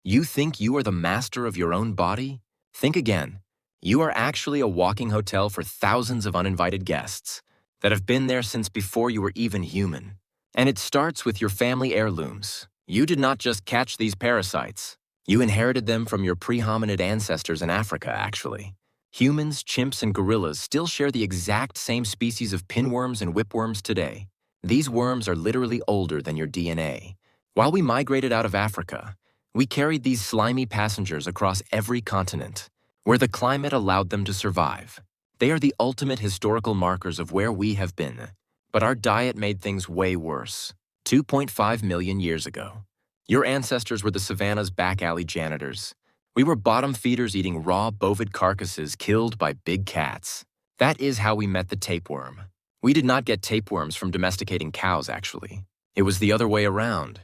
You think you are the master of your own body? Think again. You are actually a walking hotel for thousands of uninvited guests that have been there since before you were even human. And it starts with your family heirlooms. You did not just catch these parasites. You inherited them from your pre-hominid ancestors in Africa, actually. Humans, chimps, and gorillas still share the exact same species of pinworms and whipworms today. These worms are literally older than your DNA. While we migrated out of Africa, we carried these slimy passengers across every continent, where the climate allowed them to survive. They are the ultimate historical markers of where we have been. But our diet made things way worse. 2.5 million years ago. Your ancestors were the savannah's back alley janitors. We were bottom feeders eating raw bovid carcasses killed by big cats. That is how we met the tapeworm. We did not get tapeworms from domesticating cows, actually. It was the other way around.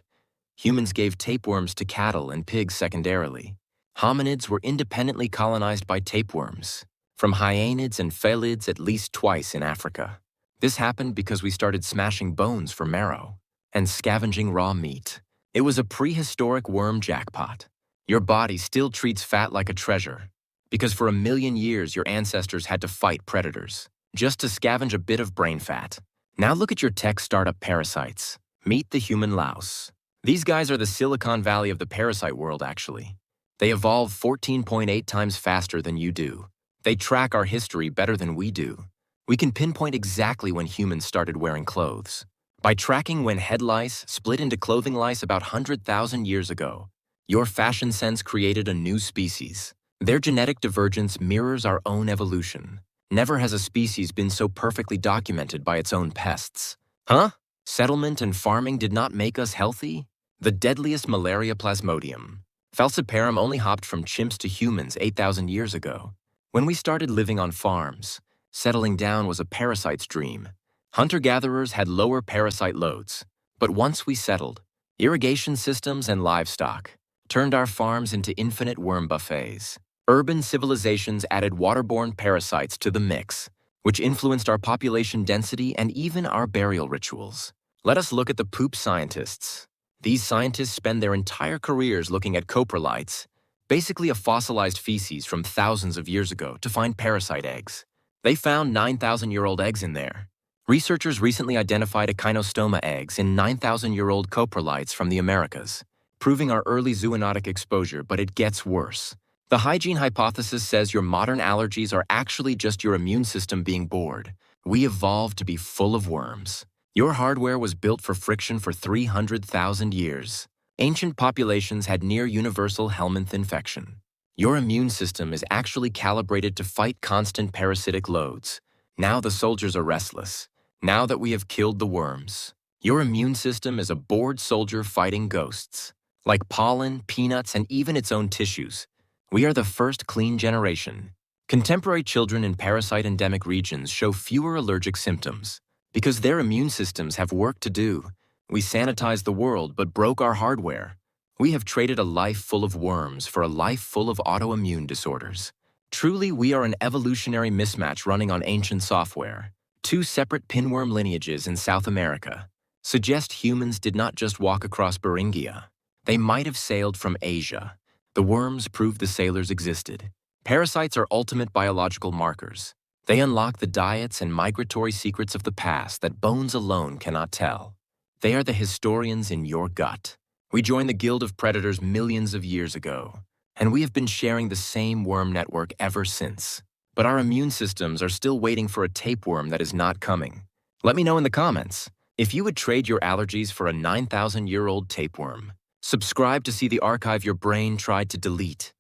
Humans gave tapeworms to cattle and pigs secondarily. Hominids were independently colonized by tapeworms, from hyenids and felids at least twice in Africa. This happened because we started smashing bones for marrow and scavenging raw meat. It was a prehistoric worm jackpot. Your body still treats fat like a treasure, because for 1,000,000 years your ancestors had to fight predators, just to scavenge a bit of brain fat. Now look at your tech startup parasites. Meet the human louse. These guys are the Silicon Valley of the parasite world, actually. They evolve 14.8 times faster than you do. They track our history better than we do. We can pinpoint exactly when humans started wearing clothes. By tracking when head lice split into clothing lice about 100,000 years ago, your fashion sense created a new species. Their genetic divergence mirrors our own evolution. Never has a species been so perfectly documented by its own pests. Huh? Settlement and farming did not make us healthy? The deadliest malaria plasmodium, falciparum, only hopped from chimps to humans 8,000 years ago. When we started living on farms, settling down was a parasite's dream. Hunter-gatherers had lower parasite loads. But once we settled, irrigation systems and livestock turned our farms into infinite worm buffets. Urban civilizations added waterborne parasites to the mix, which influenced our population density and even our burial rituals. Let us look at the poop scientists. These scientists spend their entire careers looking at coprolites, basically a fossilized feces from thousands of years ago, to find parasite eggs. They found 9,000-year-old eggs in there. Researchers recently identified echinostoma eggs in 9,000-year-old coprolites from the Americas, proving our early zoonotic exposure, but it gets worse. The hygiene hypothesis says your modern allergies are actually just your immune system being bored. We evolved to be full of worms. Your hardware was built for friction for 300,000 years. Ancient populations had near-universal helminth infection. Your immune system is actually calibrated to fight constant parasitic loads. Now the soldiers are restless. Now that we have killed the worms, your immune system is a bored soldier fighting ghosts. Like pollen, peanuts, and even its own tissues, we are the first clean generation. Contemporary children in parasite-endemic regions show fewer allergic symptoms because their immune systems have work to do. We sanitized the world but broke our hardware. We have traded a life full of worms for a life full of autoimmune disorders. Truly, we are an evolutionary mismatch running on ancient software. Two separate pinworm lineages in South America suggest humans did not just walk across Beringia. They might have sailed from Asia. The worms proved the sailors existed. Parasites are ultimate biological markers. They unlock the diets and migratory secrets of the past that bones alone cannot tell. They are the historians in your gut. We joined the guild of predators millions of years ago, and we have been sharing the same worm network ever since. But our immune systems are still waiting for a tapeworm that is not coming. Let me know in the comments if you would trade your allergies for a 9,000-year-old tapeworm. Subscribe to see the archive your brain tried to delete.